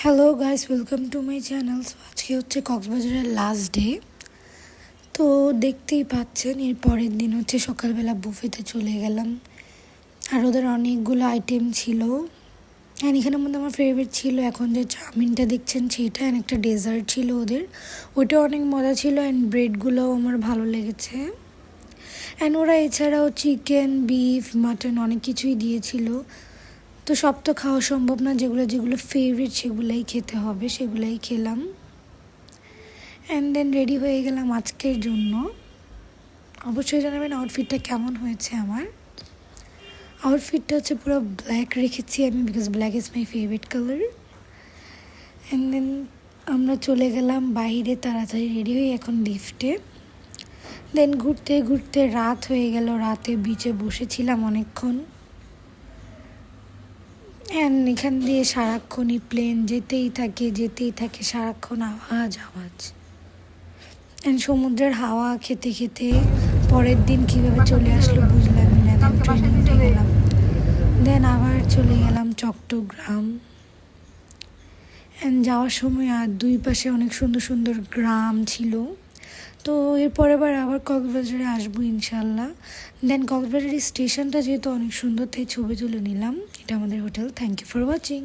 Hello guys, welcome to my channel. আজকে হচ্ছে কক্সবাজারের লাস্ট ডে। তো দেখতেই পাচ্ছেন, এর পরের দিন হচ্ছে সকালবেলা বুফেতে চলে গেলাম। আর ওদের অনেকগুলো আইটেম ছিল, অ্যান্ড এখানের মধ্যে আমার ফেভারিট ছিল এখন যে চাউমিনটা দেখছেন সেইটা, অ্যান্ড একটা ডেজার্ট ছিল ওদের, ওইটা অনেক মজা ছিল। অ্যান্ড ব্রেডগুলোও আমার ভালো লেগেছে। অ্যান্ড ওরা এছাড়াও চিকেন, বিফ, মাটন অনেক কিছুই দিয়েছিল। তো সব তো খাওয়া সম্ভব না, যেগুলো যেগুলো ফেভারিট সেগুলোই খেতে হবে, সেগুলোই খেলাম। অ্যান্ড দেন রেডি হয়ে গেলাম আজকের জন্য। অবশ্যই জানাবেন আউটফিটটা কেমন হয়েছে আমার। আউটফিটটা হচ্ছে পুরো ব্ল্যাক রেখেছি আমি, because black is my favourite colour. And then আমরা চলে গেলাম বাইরে, তাড়াতাড়ি রেডি হয়ে এখন লিফটে। দেন ঘুরতে ঘুরতে রাত হয়ে গেল, রাতে বিচে বসেছিলাম অনেকক্ষণ। অ্যান্ড এখান দিয়ে সারাক্ষণই প্লেন যেতেই থাকে সারাক্ষণ আওয়াজ। অ্যান্ড সমুদ্রের হাওয়া খেতে খেতে পরের দিন কীভাবে চলে আসলো বুঝলামই না। দেন ট্রেনে উঠে গেলাম, দেন আবার চলে গেলাম চট্টগ্রাম। অ্যান্ড যাওয়ার সময় আর দুই পাশে অনেক সুন্দর সুন্দর গ্রাম ছিল। তো এরপর আবার কক্সবাজারে আসবো ইনশাল্লাহ। দেন কক্সবাজারের স্টেশনটা যেহেতু অনেক সুন্দর, তাই ছবি তুলে নিলাম। এটা আমাদের hotel. Thank you for watching.